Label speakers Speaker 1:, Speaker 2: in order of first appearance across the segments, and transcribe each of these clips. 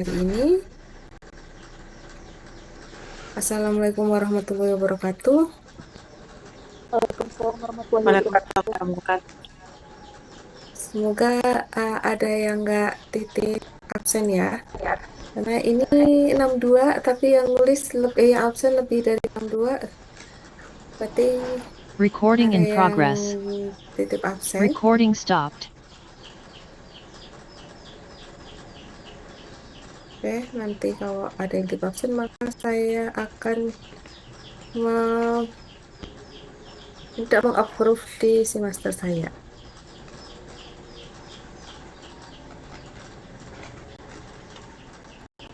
Speaker 1: Hari ini. Assalamualaikum warahmatullahi wabarakatuh.
Speaker 2: Waalaikumsalam warahmatullahi
Speaker 1: Waalaikumsalam
Speaker 2: wabarakatuh.
Speaker 1: warahmatullahi wabarakatuh. Semoga ada yang nggak titip absen ya. Karena ini 62, tapi yang nulis lebih yang absen lebih dari 62. Berarti
Speaker 3: Recording
Speaker 1: ada
Speaker 3: in
Speaker 1: yang
Speaker 3: progress.
Speaker 1: titip absen.
Speaker 3: Recording stopped.
Speaker 1: Oke, nanti kalau ada yang titip absen, maka saya akan tidak mengapprove di semester saya.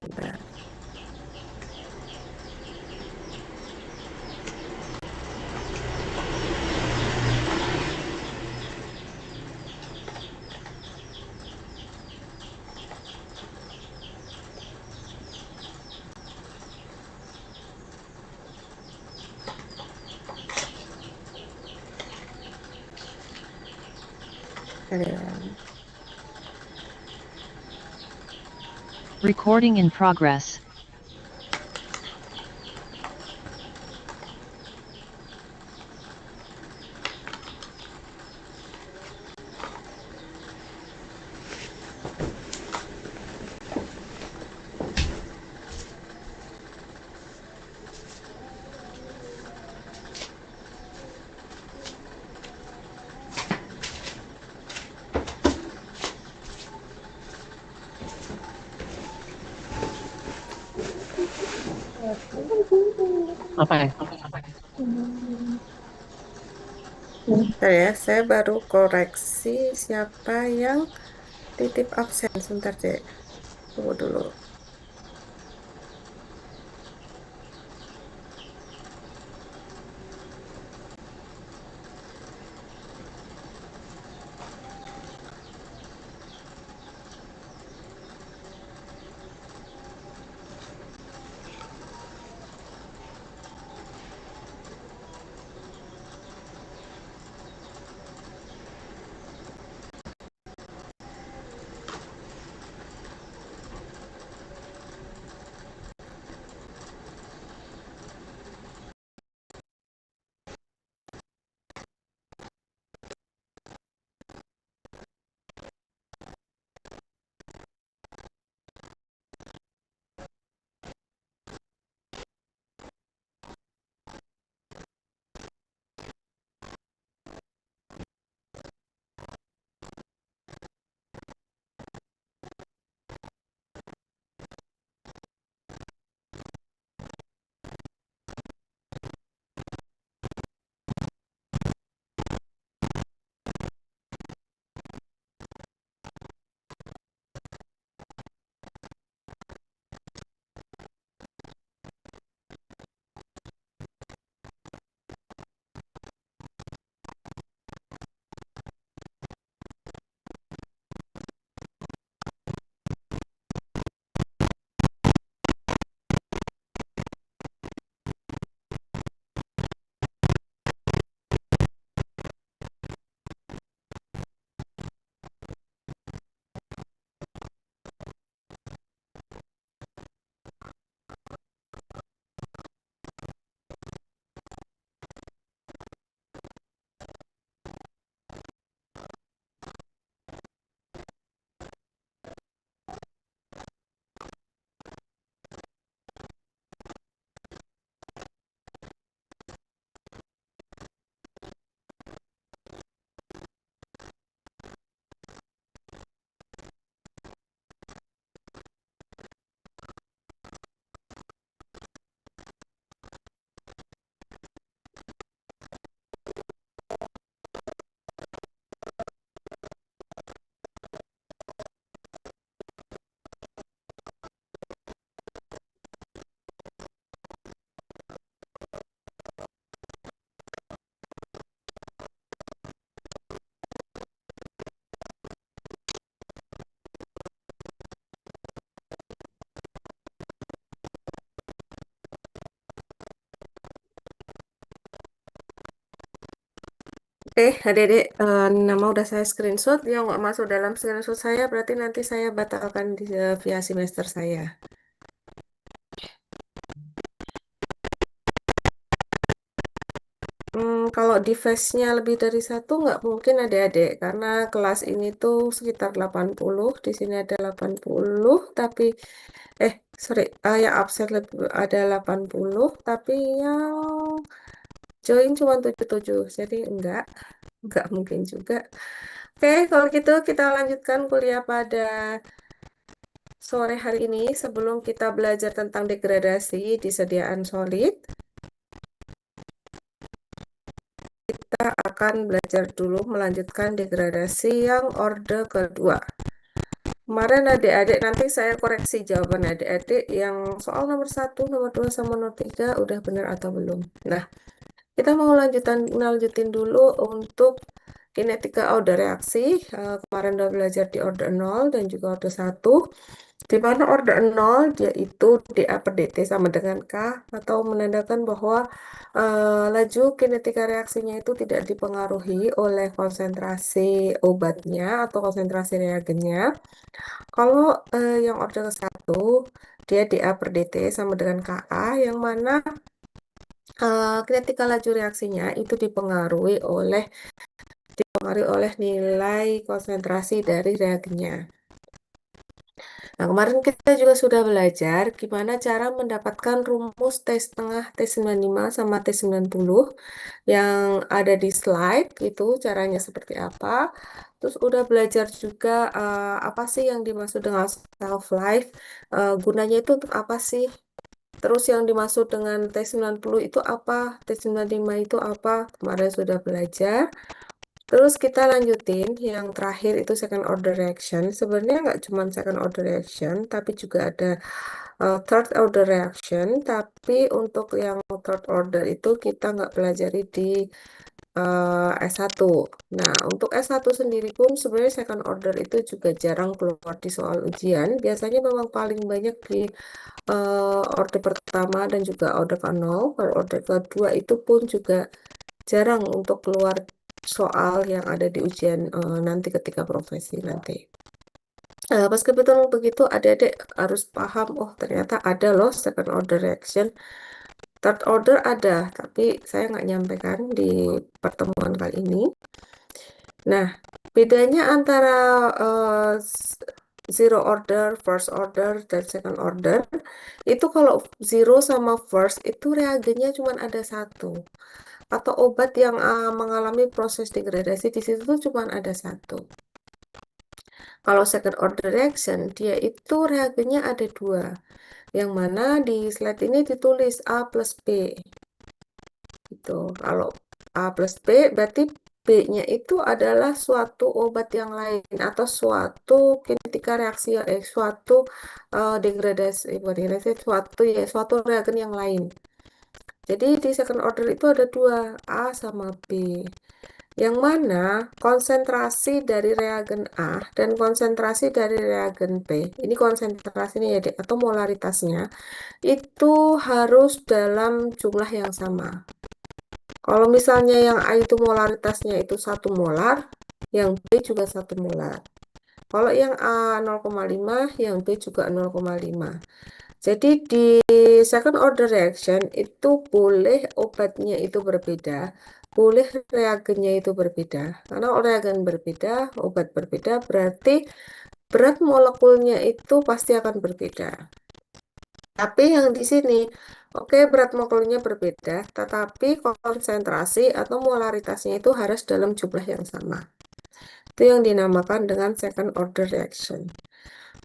Speaker 1: Bentar. Ada.
Speaker 3: Recording in progress.
Speaker 2: Apa ya?
Speaker 1: Bentar ya, saya baru koreksi siapa yang titip absen. Sebentar, Cek. Tunggu dulu. Adik-adik, nama udah saya screenshot. Yang nggak masuk dalam screenshot saya, berarti nanti saya batalkan via semester saya. Kalau device-nya lebih dari satu, nggak mungkin adik-adik. Karena kelas ini tuh sekitar 80. Di sini ada 80, tapi, sorry, yang absen ada 80, tapi yang join cuma 77. Jadi nggak mungkin juga. Oke, kalau gitu kita lanjutkan kuliah pada sore hari ini sebelum kita belajar tentang degradasi di sediaan solid. Kita akan belajar dulu melanjutkan degradasi yang orde kedua. Kemarin adik-adik nanti saya koreksi jawaban adik-adik yang soal nomor satu, nomor 2, sama nomor 3 udah benar atau belum. Nah, kita mau lanjutin dulu untuk kinetika order reaksi. Kemarin udah belajar di order 0 dan juga order 1. Di mana order 0 dia itu dA per dt sama dengan K, atau menandakan bahwa laju kinetika reaksinya itu tidak dipengaruhi oleh konsentrasi obatnya atau konsentrasi reagennya. Kalau yang order ke satu, dia dA per dt sama dengan Ka, yang mana kinetika laju reaksinya itu dipengaruhi oleh nilai konsentrasi dari reagennya. Nah, kemarin kita juga sudah belajar gimana cara mendapatkan rumus T setengah, T95 sama T90 yang ada di slide, itu caranya seperti apa. Terus udah belajar juga apa sih yang dimaksud dengan self life, gunanya itu untuk apa sih. Terus yang dimaksud dengan T90 itu apa, T95 itu apa, kemarin sudah belajar. Terus kita lanjutin yang terakhir itu second order reaction. Sebenarnya nggak cuma second order reaction, tapi juga ada third order reaction. Tapi untuk yang third order itu kita nggak pelajari di S1. Nah, untuk S1 sendiri pun sebenarnya second order itu juga jarang keluar di soal ujian. Biasanya memang paling banyak di order pertama dan juga order ke-0. Kalau order kedua itu pun juga jarang untuk keluar soal yang ada di ujian nanti ketika profesi nanti. Meskipun begitu, adik-adik harus paham, oh ternyata ada loh second order reaction. Third order ada, tapi saya nggak nyampaikan di pertemuan kali ini. Nah, bedanya antara zero order, first order, dan second order, itu kalau zero sama first itu reagennya cuma ada satu. Atau obat yang mengalami proses degradasi di situ tuh cuma ada satu. Kalau second order reaction, dia itu reagennya ada dua. Yang mana di slide ini ditulis A plus B. Gitu. Kalau A plus B, berarti B-nya itu adalah suatu obat yang lain atau suatu kinetika reaksi, suatu degradasi, bukan degradasi, suatu reagen yang lain. Jadi di second order itu ada dua, A sama B. Yang mana konsentrasi dari reagen A dan konsentrasi dari reagen B, ini konsentrasinya ya, Dek, atau molaritasnya, itu harus dalam jumlah yang sama. Kalau misalnya yang A itu molaritasnya itu 1 molar, yang B juga 1 molar. Kalau yang A 0,5, yang B juga 0,5. Jadi di second order reaction itu boleh obatnya itu berbeda, boleh reagennya itu berbeda. Karena kalau reagen berbeda, obat berbeda, berarti berat molekulnya itu pasti akan berbeda. Tapi yang di sini, oke, berat molekulnya berbeda, tetapi konsentrasi atau molaritasnya itu harus dalam jumlah yang sama. Itu yang dinamakan dengan second order reaction.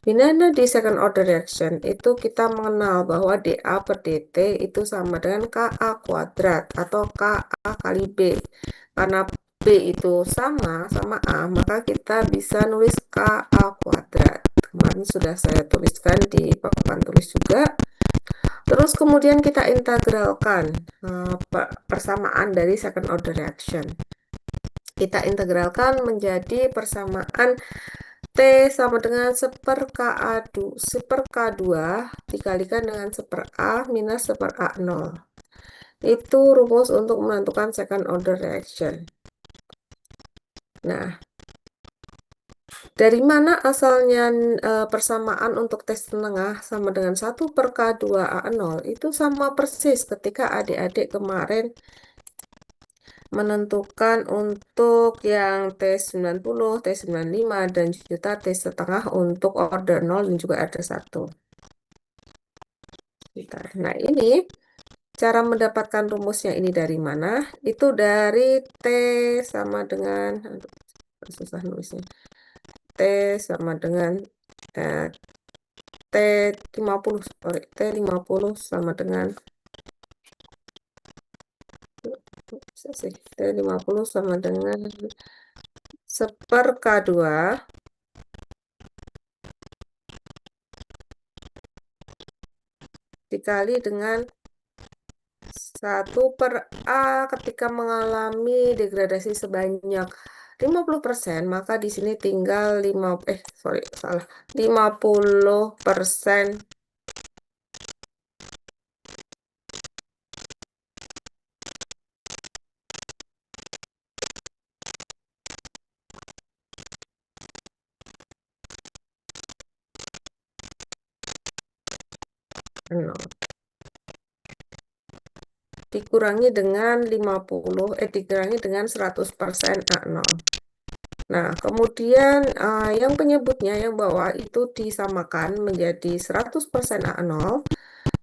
Speaker 1: Di mana di second order reaction itu kita mengenal bahwa dA per dt itu sama dengan Ka kuadrat atau Ka kali B. Karena B itu sama A, maka kita bisa nulis Ka kuadrat. Kemarin sudah saya tuliskan di papan tulis juga. Terus kemudian kita integralkan persamaan dari second order reaction. Kita integralkan menjadi persamaan T sama dengan 1/K2 dikalikan dengan 1/A minus 1/A0. Itu rumus untuk menentukan second order reaction. Nah, dari mana asalnya persamaan untuk tes tengah sama dengan 1/K2A0 itu sama persis ketika adik-adik kemarin menentukan untuk yang T90, T95, dan juta T setengah untuk order 0 dan juga order 1. Nah, ini cara mendapatkan rumusnya ini dari mana? Itu dari T sama dengan, aduh, susah nulisnya. T sama dengan eh, T50, sorry, T50 sama dengan, bisa sih, T50 sama dengan 1/K2 dikali dengan 1/A ketika mengalami degradasi sebanyak 50%, maka di sini tinggal 50%. Nol. Dikurangi dengan 100% A0. Nah, kemudian yang penyebutnya yang bawah itu disamakan menjadi 100% A0,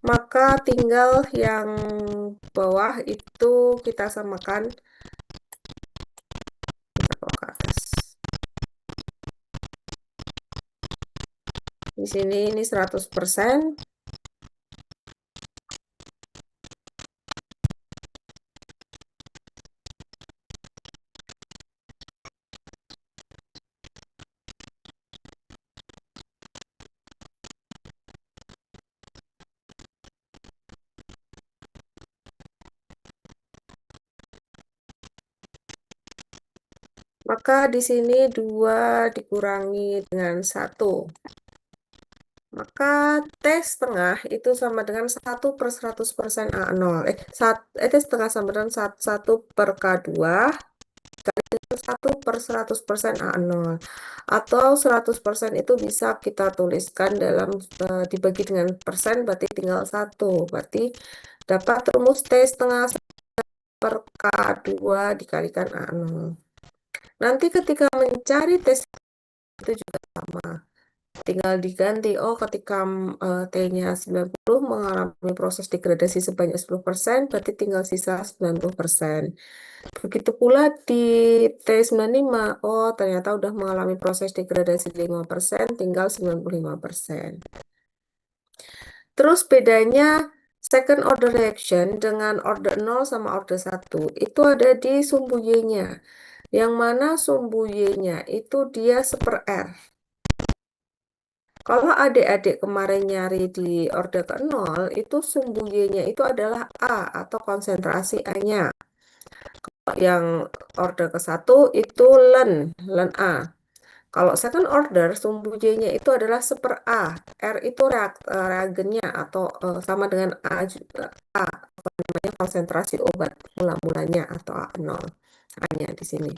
Speaker 1: maka tinggal yang bawah itu kita samakan, kita bawa ke atas. Di sini ini 100%. Maka di sini 2 dikurangi dengan 1. Maka T setengah itu sama dengan 1/100% A0. T setengah sama dengan 1/K2 1/100% A0. Atau 100% itu bisa kita tuliskan dalam dibagi dengan persen, berarti tinggal 1. Berarti dapat rumus T setengah per K2 dikalikan A0. Nanti ketika mencari T itu juga sama. Tinggal diganti, ketika T-nya 90 mengalami proses degradasi sebanyak 10%, berarti tinggal sisa 90%. Begitu pula di T95, ternyata udah mengalami proses degradasi 5%, tinggal 95%. Terus bedanya second order reaction dengan order 0 sama order 1, itu ada di sumbu Y-nya. Yang mana sumbu Y-nya itu dia 1/R. Kalau adik-adik kemarin nyari di order ke 0, itu sumbu Y-nya itu adalah A atau konsentrasi A-nya. Yang order ke 1 itu len A. Kalau second order, sumbu Y-nya itu adalah 1/A. R itu reagennya atau sama dengan A juga. A, namanya konsentrasi obat mula-mulanya atau A0. A-nya di sini.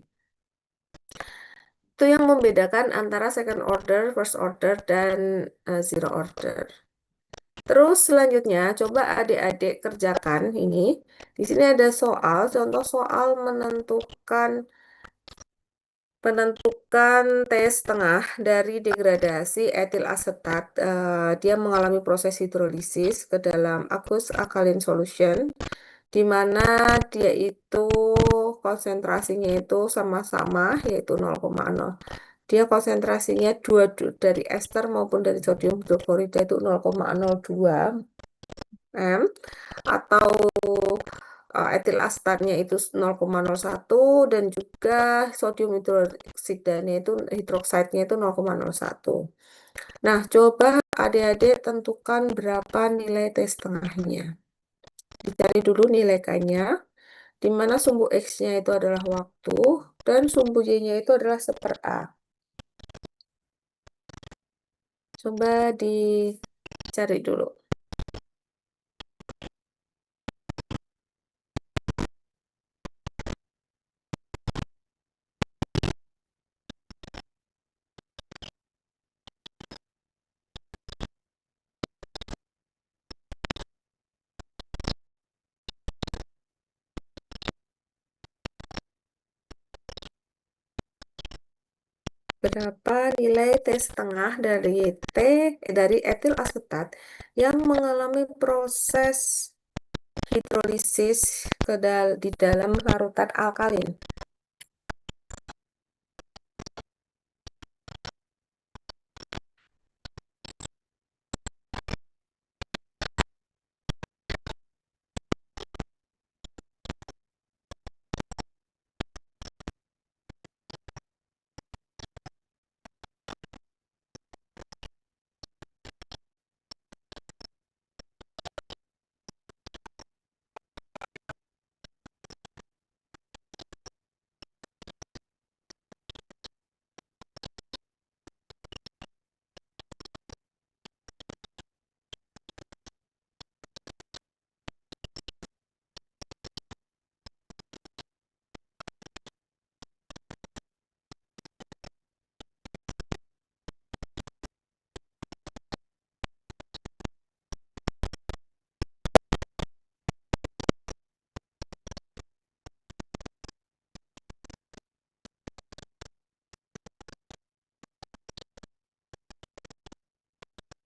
Speaker 1: Itu yang membedakan antara second order, first order, dan zero order. Terus selanjutnya, coba adik-adik kerjakan ini. Di sini ada soal, contoh soal menentukan T setengah dari degradasi etil asetat. Dia mengalami proses hidrolisis ke dalam aqueous alkaline solution, di mana dia itu konsentrasinya itu sama-sama, yaitu 0,0. Dia konsentrasinya dari ester maupun dari sodium hidroklorida itu 0,02 m, atau etil asetatnya itu 0,01, dan juga sodium hidroksidanya itu hidroksidnya itu 0,01. Nah, coba adik-adik tentukan berapa nilai T setengahnya. Dicari dulu nilai K-nya, di mana sumbu X-nya itu adalah waktu, dan sumbu Y-nya itu adalah 1/A. Coba dicari dulu. Berapa nilai T setengah dari etil asetat yang mengalami proses hidrolisis di dalam larutan alkalin?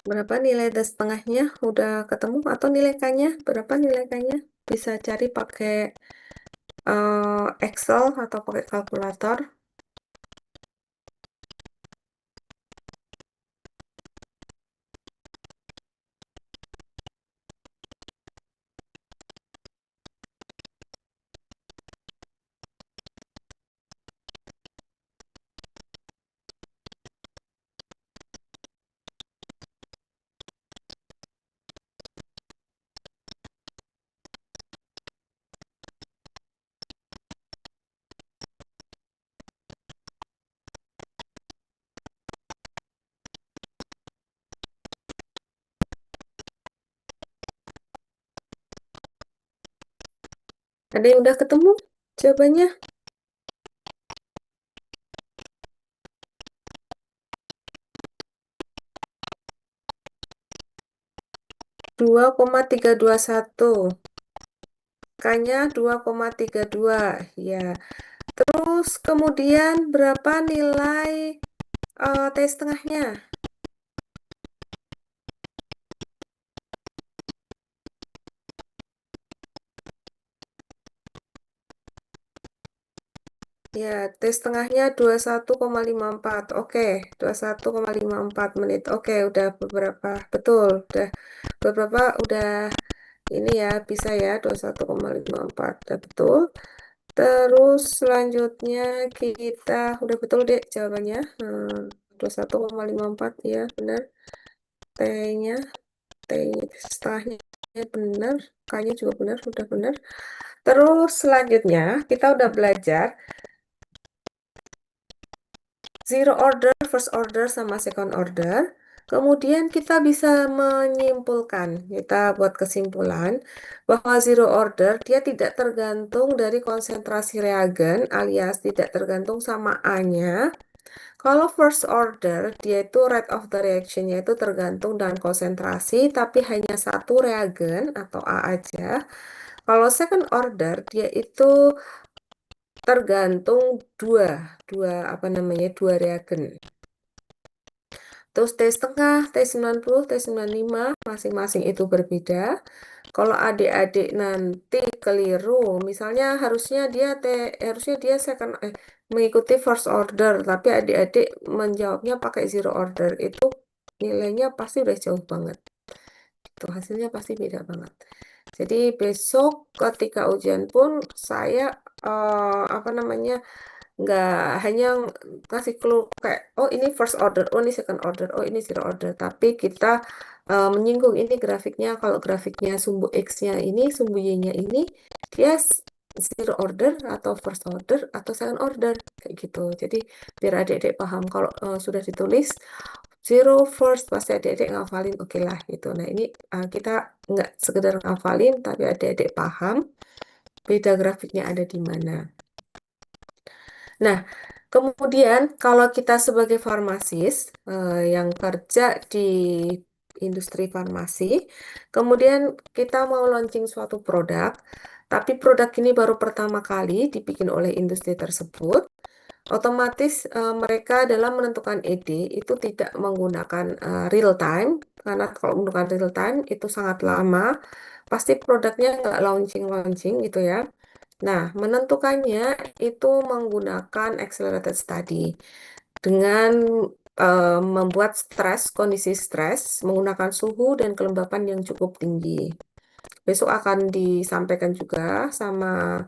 Speaker 1: Berapa nilai T setengahnya? Udah ketemu atau nilai K-nya? Berapa nilai K-nya? Bisa cari pakai Excel atau pakai kalkulator. Ada yang udah ketemu jawabannya? 2,321. K-nya 2,32. Ya. Terus kemudian berapa nilai T setengahnya? Ya, T setengahnya 21,54. Oke, 21,54 menit. Oke, udah beberapa. Betul, udah beberapa udah ini ya, bisa ya 21,54. Udah betul. Terus selanjutnya kita udah betul deh jawabannya. 21,54 ya, benar. T-nya, T-nya setengahnya benar, K-nya juga benar, sudah benar. Terus selanjutnya kita udah belajar zero order, first order, sama second order. Kemudian kita bisa menyimpulkan, kita buat kesimpulan bahwa zero order dia tidak tergantung dari konsentrasi reagen alias tidak tergantung sama A-nya. Kalau first order, dia itu rate of the reaction-nya itu tergantung dengan konsentrasi, tapi hanya satu reagen atau A aja. Kalau second order, dia itu tergantung dua, dua reagen. Terus T setengah, T90, T95, masing-masing itu berbeda. Kalau adik-adik nanti keliru, misalnya harusnya dia mengikuti first order, tapi adik-adik menjawabnya pakai zero order, itu nilainya pasti udah jauh banget. Itu hasilnya pasti beda banget. Jadi besok ketika ujian pun saya apa namanya nggak hanya kasih clue kayak oh ini first order, oh ini second order, oh ini zero order, tapi kita menyinggung ini grafiknya. Kalau grafiknya sumbu X-nya ini, sumbu Y-nya ini, dia zero order atau first order atau second order kayak gitu. Jadi biar adik-adik paham kalau sudah ditulis zero first pasti adik-adik ngafalin oke lah gitu. Nah ini kita nggak sekedar ngafalin tapi adik-adik paham beda grafiknya ada di mana. Nah, kemudian kalau kita sebagai farmasis yang kerja di industri farmasi, kemudian kita mau launching suatu produk, tapi produk ini baru pertama kali dibikin oleh industri tersebut. Otomatis mereka dalam menentukan ED itu tidak menggunakan real time, karena kalau menggunakan real time itu sangat lama, pasti produknya nggak launching-launching gitu ya. Nah, menentukannya itu menggunakan accelerated study dengan membuat kondisi stres, menggunakan suhu dan kelembapan yang cukup tinggi. Besok akan disampaikan juga sama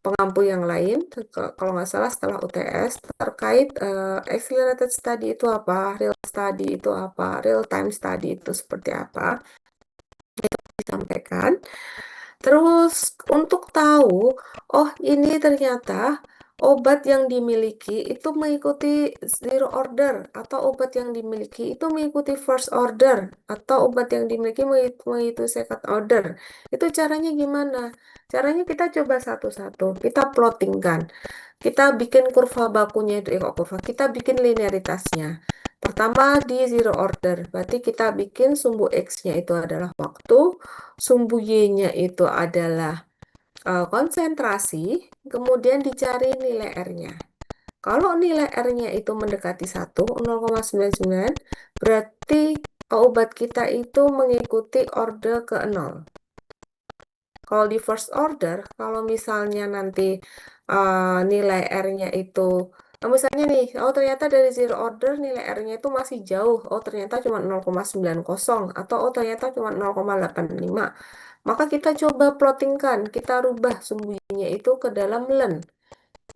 Speaker 1: pengampu yang lain, kalau nggak salah setelah UTS, terkait accelerated study itu apa, real study itu apa, real time study itu seperti apa, disampaikan. Terus untuk tahu, oh ini ternyata obat yang dimiliki itu mengikuti zero order, atau obat yang dimiliki itu mengikuti first order, atau obat yang dimiliki mengikuti second order. Itu caranya gimana? Caranya kita coba satu-satu, kita plottingkan. Kita bikin kurva bakunya itu, kok kurva, kita bikin linearitasnya. Pertama di zero order, berarti kita bikin sumbu X-nya itu adalah waktu, sumbu Y-nya itu adalah konsentrasi, kemudian dicari nilai R-nya. Kalau nilai R-nya itu mendekati 1, 0,99, berarti obat kita itu mengikuti order ke 0. Kalau di first order, kalau misalnya nanti nilai R-nya itu, misalnya nih, oh ternyata dari zero order nilai R-nya itu masih jauh, oh ternyata cuma 0,90, atau oh ternyata cuma 0,85. Maka kita coba plottingkan, kita rubah sumbunya itu ke dalam len.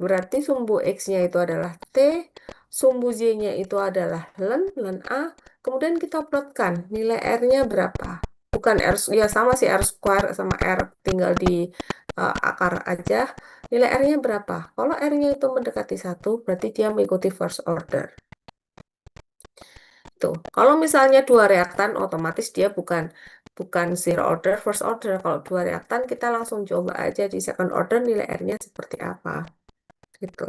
Speaker 1: Berarti sumbu X-nya itu adalah T, sumbu Y-nya itu adalah len A, kemudian kita plotkan nilai R-nya berapa. Bukan R, ya sama sih R square sama R tinggal di akar aja. Nilai R-nya berapa? Kalau R-nya itu mendekati 1, berarti dia mengikuti first order. Tuh, kalau misalnya dua reaktan, otomatis dia bukan bukan zero order, first order. Kalau dua reaktan, kita langsung coba aja di second order nilai R-nya seperti apa. Gitu.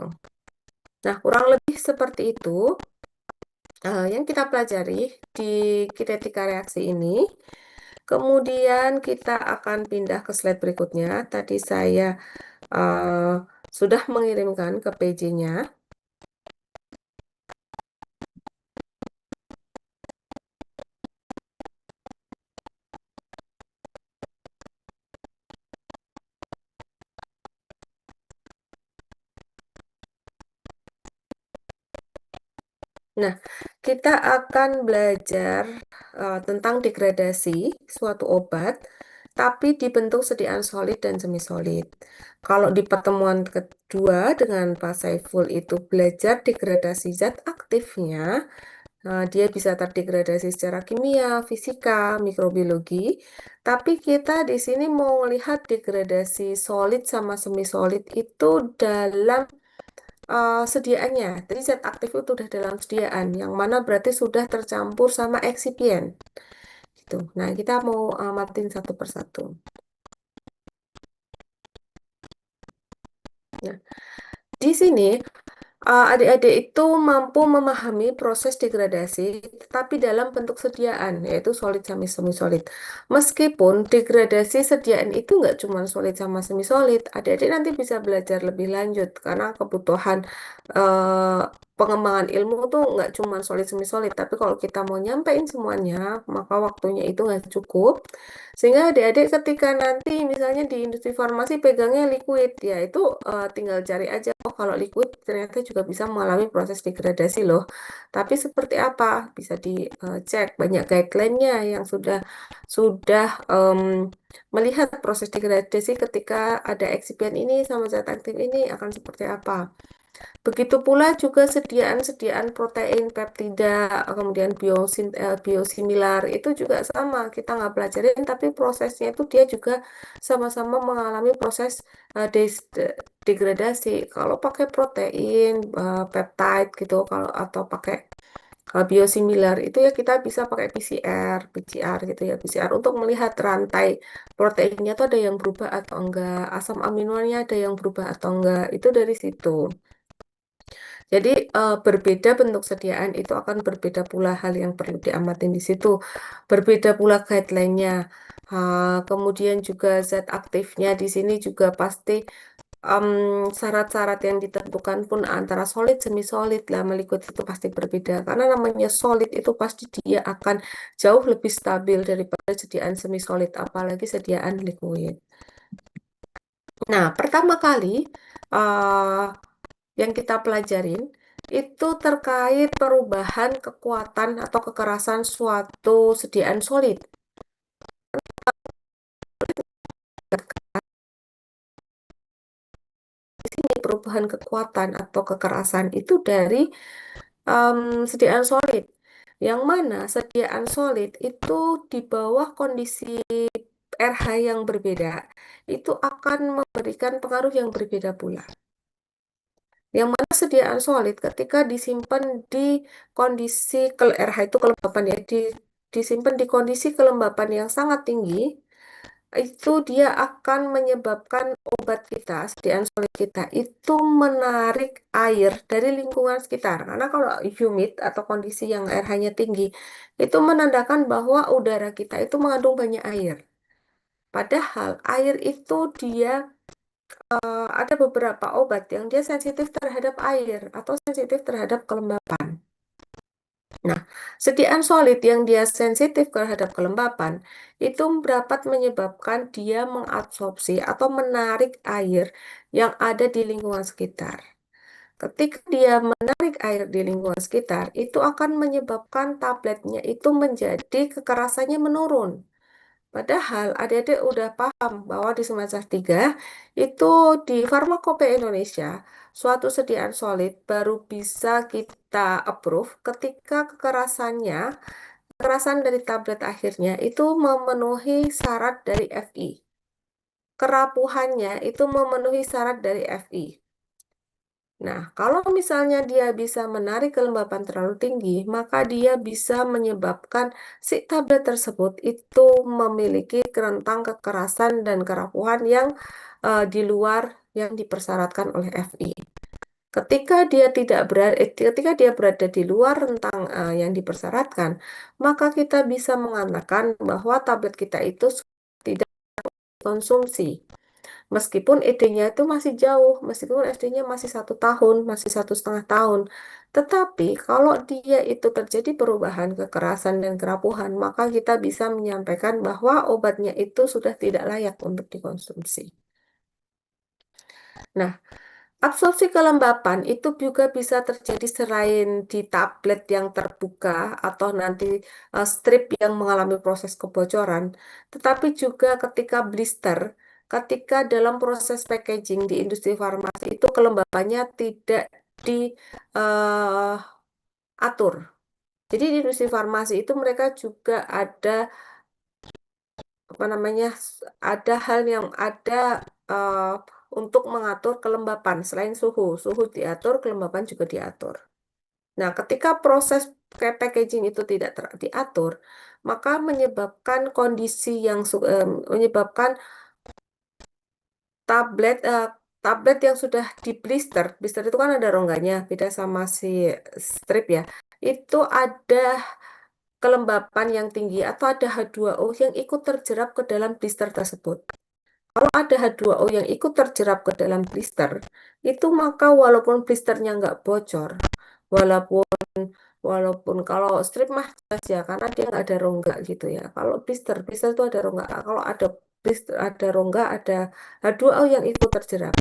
Speaker 1: Nah, kurang lebih seperti itu yang kita pelajari di kinetika reaksi ini. Kemudian kita akan pindah ke slide berikutnya. Tadi saya sudah mengirimkan ke PJ-nya. Nah, kita akan belajar tentang degradasi suatu obat, tapi dibentuk sediaan solid dan semi-solid. Kalau di pertemuan kedua dengan Pak Saiful itu belajar degradasi zat aktifnya, dia bisa terdegradasi secara kimia, fisika, mikrobiologi. Tapi kita di sini mau melihat degradasi solid sama semi-solid itu dalam sediaannya. Jadi zat aktif itu sudah dalam sediaan, yang mana berarti sudah tercampur sama eksipien. Gitu. Nah, kita mau amatin satu persatu. Nah, di sini adik-adik itu mampu memahami proses degradasi, tetapi dalam bentuk sediaan, yaitu solid sama semi-solid. Meskipun degradasi sediaan itu nggak cuma solid sama semi-solid, adik-adik nanti bisa belajar lebih lanjut, karena kebutuhan eh, pengembangan ilmu tuh nggak cuma solid semi-solid, tapi kalau kita mau nyampein semuanya, maka waktunya itu nggak cukup. Sehingga adik-adik ketika nanti misalnya di industri farmasi pegangnya liquid, ya itu tinggal cari aja, oh kalau liquid ternyata juga bisa mengalami proses degradasi loh. Tapi seperti apa? Bisa dicek banyak guideline-nya yang sudah melihat proses degradasi ketika ada eksipien ini sama zat aktif ini akan seperti apa. Begitu pula juga sediaan-sediaan protein, peptida, kemudian biosimilar, itu juga sama. Kita nggak pelajarin, tapi prosesnya itu dia juga sama-sama mengalami proses degradasi. Kalau pakai protein, peptide gitu, kalau atau pakai biosimilar, itu ya kita bisa pakai PCR gitu ya, PCR untuk melihat rantai proteinnya itu ada yang berubah atau enggak, asam aminonya ada yang berubah atau enggak, itu dari situ. Jadi berbeda bentuk sediaan itu akan berbeda pula hal yang perlu diamatin di situ. Berbeda pula guideline-nya. Kemudian juga zat aktifnya di sini juga pasti em, syarat-syarat yang ditentukan pun antara solid semi solid lah liquid itu pasti berbeda karena namanya solid itu pasti dia akan jauh lebih stabil daripada sediaan semi solid apalagi sediaan liquid. Nah, pertama kali eh, yang kita pelajarin itu terkait perubahan kekuatan atau kekerasan suatu sediaan solid. Di sini perubahan kekuatan atau kekerasan itu dari sediaan solid. Yang mana sediaan solid itu di bawah kondisi RH yang berbeda, itu akan memberikan pengaruh yang berbeda pula. Yang mana sediaan solid ketika disimpan di kondisi RH itu kelembapan ya, disimpan di kondisi kelembapan yang sangat tinggi, itu dia akan menyebabkan obat kita, sediaan solid kita itu menarik air dari lingkungan sekitar. Karena kalau humid atau kondisi yang RH-nya tinggi, itu menandakan bahwa udara kita itu mengandung banyak air. Padahal air itu dia ada beberapa obat yang dia sensitif terhadap air atau sensitif terhadap kelembapan. Nah, sediaan solid yang dia sensitif terhadap kelembapan itu dapat menyebabkan dia mengabsorpsi atau menarik air yang ada di lingkungan sekitar. Ketika dia menarik air di lingkungan sekitar, itu akan menyebabkan tabletnya itu menjadi kekerasannya menurun. Padahal adik-adik udah paham bahwa di semester 3 itu di Farmakope Indonesia suatu sediaan solid baru bisa kita approve ketika kekerasan dari tablet akhirnya itu memenuhi syarat dari FI. Kerapuhannya itu memenuhi syarat dari FI. Nah, kalau misalnya dia bisa menarik kelembapan terlalu tinggi, maka dia bisa menyebabkan si tablet tersebut itu memiliki rentang kekerasan dan kerapuhan yang di luar yang dipersyaratkan oleh FI. Ketika dia berada di luar rentang yang dipersyaratkan, maka kita bisa mengatakan bahwa tablet kita itu tidak konsumsi. Meskipun ED-nya itu masih jauh, meskipun SD-nya masih 1 tahun, masih 1,5 tahun. Tetapi kalau dia itu terjadi perubahan kekerasan dan kerapuhan, maka kita bisa menyampaikan bahwa obatnya itu sudah tidak layak untuk dikonsumsi. Nah, absorpsi kelembapan itu juga bisa terjadi selain di tablet yang terbuka atau nanti strip yang mengalami proses kebocoran, tetapi juga ketika blister, ketika dalam proses packaging di industri farmasi itu kelembapannya tidak diatur. Jadi di industri farmasi itu mereka juga ada apa namanya ada hal yang ada eh, untuk mengatur kelembapan selain suhu. Suhu diatur, kelembapan juga diatur. Nah, ketika proses packaging itu tidak diatur, maka menyebabkan kondisi yang menyebabkan tablet tablet yang sudah di blister. Blister itu kan ada rongganya, beda sama si strip ya. Itu ada kelembapan yang tinggi atau ada H2O yang ikut terjerap ke dalam blister tersebut. Kalau ada H2O yang ikut terjerap ke dalam blister, itu maka walaupun blisternya nggak bocor, walaupun walaupun kalau strip mah jelas ya, karena dia nggak ada rongga gitu ya. Kalau blister itu ada rongga. Kalau ada blister, ada rongga, ada H2O yang ikut terjerap,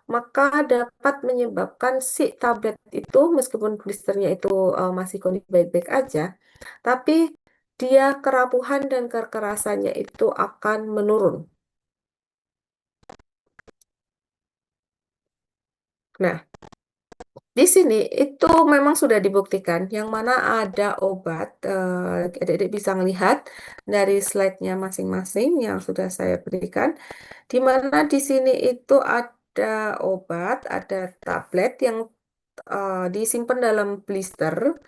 Speaker 1: maka dapat menyebabkan si tablet itu, meskipun blisternya itu masih kondisi baik-baik aja, tapi dia kerapuhan dan kekerasannya itu akan menurun. Nah, di sini itu memang sudah dibuktikan, yang mana ada obat, adik-adik bisa melihat dari slide-nya masing-masing yang sudah saya berikan, di mana di sini itu ada obat, ada tablet yang disimpan dalam blister,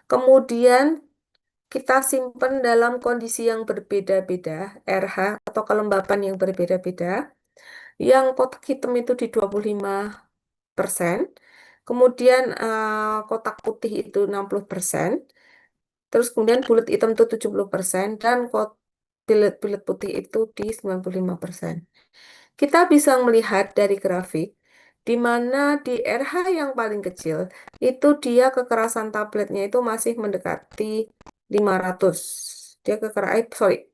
Speaker 1: kemudian kita simpan dalam kondisi yang berbeda-beda, RH atau kelembapan yang berbeda-beda, yang kotak hitam itu di 25%, kemudian kotak putih itu 60%, terus kemudian bulat hitam itu 70%, dan bulat putih itu di 95%. Kita bisa melihat dari grafik di mana di RH yang paling kecil itu dia kekerasan tabletnya itu masih mendekati 500. Dia sorry,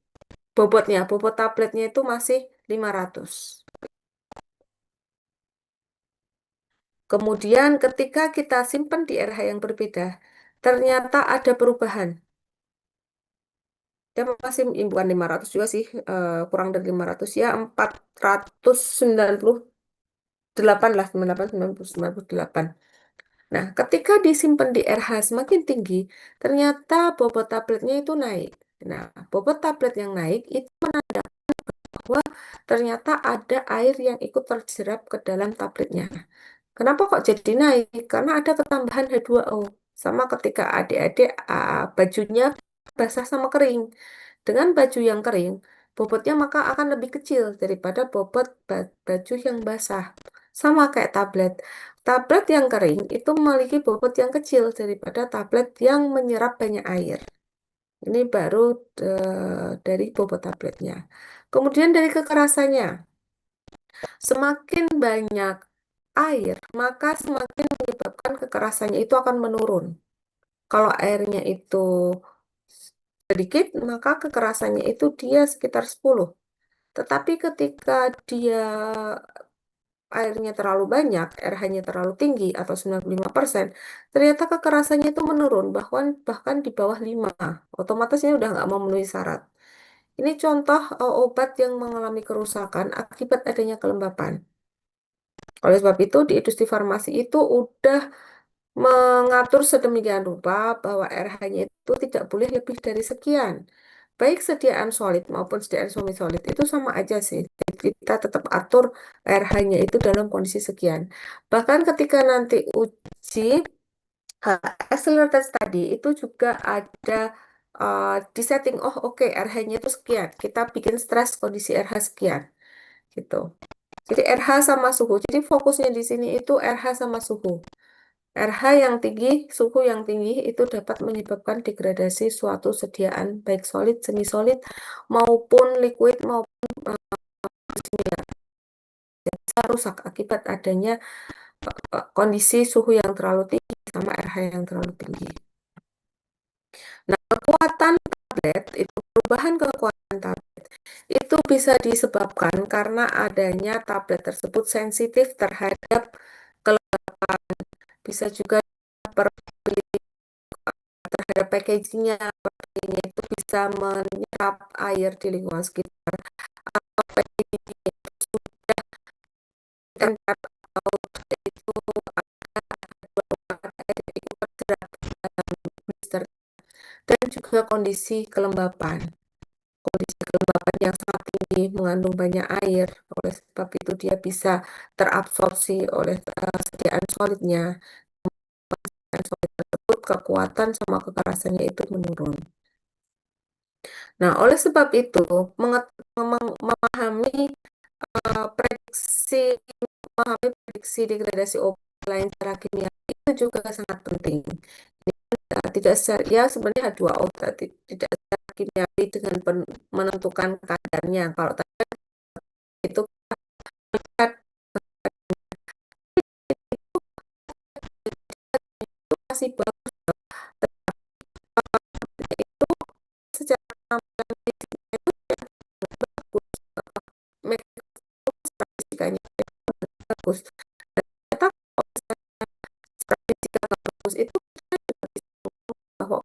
Speaker 1: bobot tabletnya itu masih 500. Kemudian ketika kita simpan di RH yang berbeda, ternyata ada perubahan. Dia masih bukan 500 juga sih, kurang dari 500 ya, 498 lah, 98, 90, 98. Nah, ketika disimpan di RH semakin tinggi, ternyata bobot tabletnya itu naik. Nah, bobot tablet yang naik itu bahwa ternyata ada air yang ikut terjerap ke dalam tabletnya. Kenapa kok jadi naik? Karena ada ketambahan H2O. Sama ketika adik-adik bajunya basah sama kering. Dengan baju yang kering, bobotnya maka akan lebih kecil daripada bobot baju yang basah. Sama kayak tablet. Tablet yang kering itu memiliki bobot yang kecil daripada tablet yang menyerap banyak air. Ini baru dari bobot tabletnya. Kemudian dari kekerasannya. Semakin banyak air, maka semakin menyebabkan kekerasannya itu akan menurun. Kalau airnya itu sedikit, maka kekerasannya itu dia sekitar 10. Tetapi ketika dia airnya terlalu banyak, RH-nya terlalu tinggi atau 95%, ternyata kekerasannya itu menurun, bahkan di bawah 5. Otomatisnya udah nggak memenuhi syarat. Ini contoh obat yang mengalami kerusakan akibat adanya kelembapan. Oleh sebab itu, di industri farmasi itu udah mengatur sedemikian rupa bahwa RH-nya itu tidak boleh lebih dari sekian. Baik sediaan solid maupun sediaan semi solid itu sama aja sih. Jadi kita tetap atur RH-nya itu dalam kondisi sekian. Bahkan ketika nanti uji hasil tes tadi itu juga ada di setting, oh oke, RH-nya itu sekian. Kita bikin stres kondisi RH sekian gitu. Jadi RH sama suhu. Jadi fokusnya di sini itu RH sama suhu. RH yang tinggi, suhu yang tinggi itu dapat menyebabkan degradasi suatu sediaan baik solid, semi solid maupun liquid maupun bisa rusak akibat adanya kondisi suhu yang terlalu tinggi sama RH yang terlalu tinggi. Nah, kekuatan tablet itu perubahan kekuatan tablet itu bisa disebabkan karena adanya tablet tersebut sensitif terhadap kelembapan. Bisa juga terhadap packagingnya, packagingnya itu bisa menyerap air di lingkungan sekitar. Atau packagingnya itu ditempel itu ada air yang ikut terserap dalam blister dan juga kondisi kelembapan. Kondisi kelembapan yang sangat tinggi mengandung banyak air, oleh sebab itu dia bisa terabsorpsi oleh sediaan solidnya. Sediaan solid tersebut kekuatan sama kekerasannya itu menurun. Nah, oleh sebab itu, memahami prediksi prediksi degradasi obat lain secara kimia itu juga sangat penting. Tidak secara, ya sebenarnya H2O tidak secara kimiawi dengan menentukan kadarnya. Kalau tadi itu kan itu masih bagus, itu secara tampilan fisiknya itu bagus, statistikanya bagus. Ternyata kalau statistika bagus itu bahwa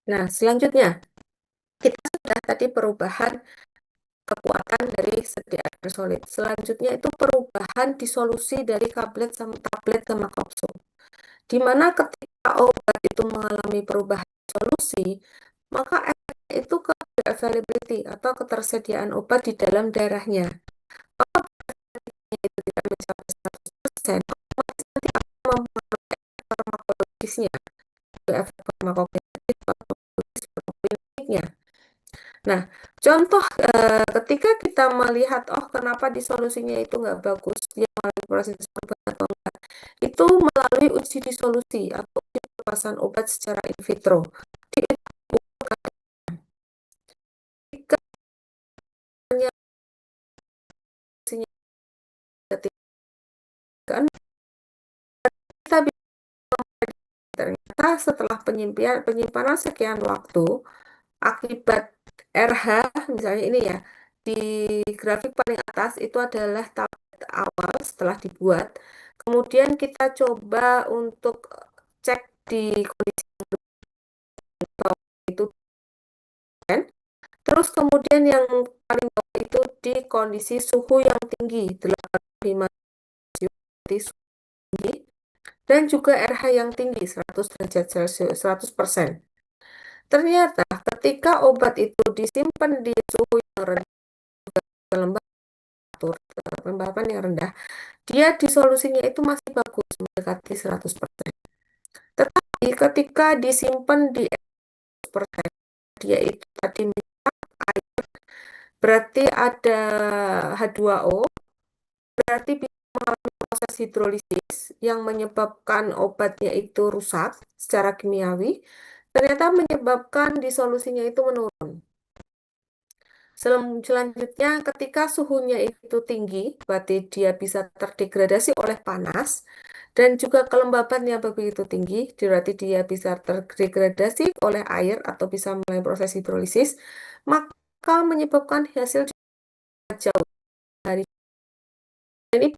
Speaker 1: nah, selanjutnya kita sudah tadi perubahan kekuatan dari sediaan solid. Selanjutnya itu perubahan disolusi dari tablet sama kapsul. Di mana ketika obat itu mengalami perubahan solusi, maka itu ke availability atau ketersediaan obat di dalam darahnya. Kalau itu tidak mencapai 100%, otomatis nanti akan mempengaruhi farmakologisnya, efek farmakogenitif atau kliniknya. Nah, contoh ketika kita melihat, oh kenapa disolusinya itu nggak bagus, dia melalui proses perubahan atau enggak, itu melalui uji disolusi atau uji pengawasan obat secara in vitro. Di ketika ketika kita ternyata setelah penyimpanan sekian waktu, akibat RH, misalnya ini ya, di grafik paling atas itu adalah tahap awal setelah dibuat. Kemudian kita coba untuk cek di kondisi itu kan. Terus kemudian yang paling bawah itu di kondisi suhu yang tinggi, 85 Celcius tinggi, dan juga RH yang tinggi, 100 derajat Celcius, 100%. Ternyata ketika obat itu disimpan di suhu yang rendah, kelembapan yang rendah, dia disolusinya itu masih bagus, mendekati 100%. Tetapi ketika disimpan di 100%, dia itu tadi berarti ada H2O, berarti bisa mengalami proses hidrolisis yang menyebabkan obatnya itu rusak secara kimiawi, ternyata menyebabkan disolusinya itu menurun. Selanjutnya, ketika suhunya itu tinggi, berarti dia bisa terdegradasi oleh panas, dan juga kelembapannya begitu tinggi, berarti dia bisa terdegradasi oleh air atau bisa mulai proses hidrolisis, maka menyebabkan hasil jauh dari ini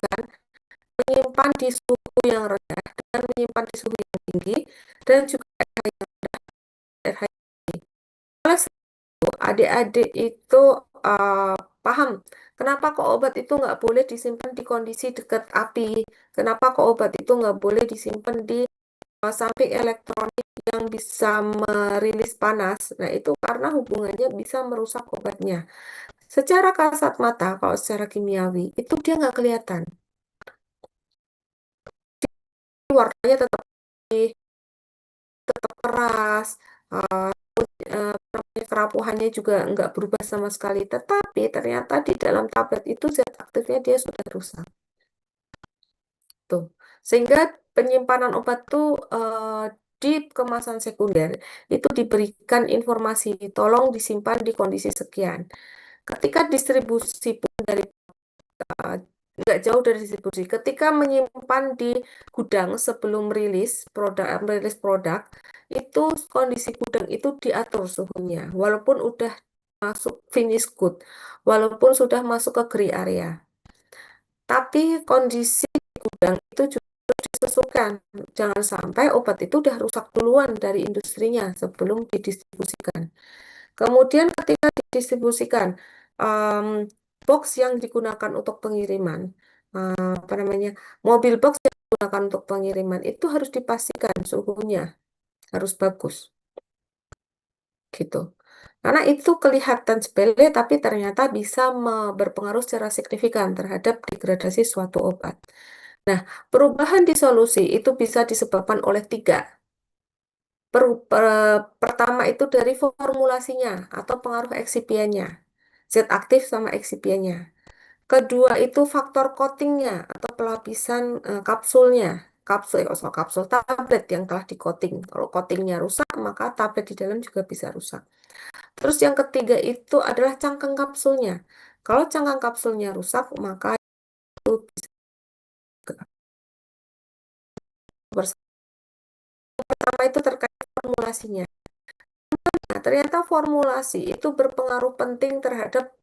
Speaker 1: kan menyimpan di suhu yang rendah dan menyimpan di suhu yang tinggi dan juga RH tinggi. Oleh sebab itu, adik-adik itu paham kenapa kok obat itu nggak boleh disimpan di kondisi dekat api, kenapa kok obat itu nggak boleh disimpan di samping elektronik yang bisa merilis panas. Nah, itu karena hubungannya bisa merusak obatnya. Secara kasat mata, kalau secara kimiawi, itu dia nggak kelihatan. Warnanya tetap putih, tetap keras, eh, kerapuhannya juga nggak berubah sama sekali. Tetapi ternyata di dalam tablet itu zat aktifnya dia sudah rusak. Tuh. Sehingga penyimpanan obat tuh di kemasan sekunder itu diberikan informasi, tolong disimpan di kondisi sekian. Ketika distribusi pun dari uh, nggak jauh dari distribusi. Ketika menyimpan di gudang sebelum merilis produk, itu kondisi gudang itu diatur suhunya, walaupun udah masuk finish good, walaupun sudah masuk ke gray area. Tapi kondisi gudang itu juga disesuaikan. Jangan sampai obat itu udah rusak duluan dari industrinya sebelum didistribusikan. Kemudian ketika didistribusikan, em, box yang digunakan untuk pengiriman, apa namanya, mobil box yang digunakan untuk pengiriman itu harus dipastikan suhunya harus bagus, gitu. Karena itu kelihatan sepele, tapi ternyata bisa berpengaruh secara signifikan terhadap degradasi suatu obat. Nah, perubahan di solusi itu bisa disebabkan oleh tiga. Pertama itu dari formulasinya atau pengaruh eksipiennya, zat aktif sama eksipiennya. Kedua itu faktor coatingnya atau pelapisan kapsulnya, kapsul tablet yang telah di coating. Kalau coatingnya rusak, maka tablet di dalam juga bisa rusak. Terus yang ketiga itu adalah cangkang kapsulnya. Kalau cangkang kapsulnya rusak, maka itu bisa bersama. Pertama itu terkait formulasinya. Nah, ternyata formulasi itu berpengaruh penting terhadap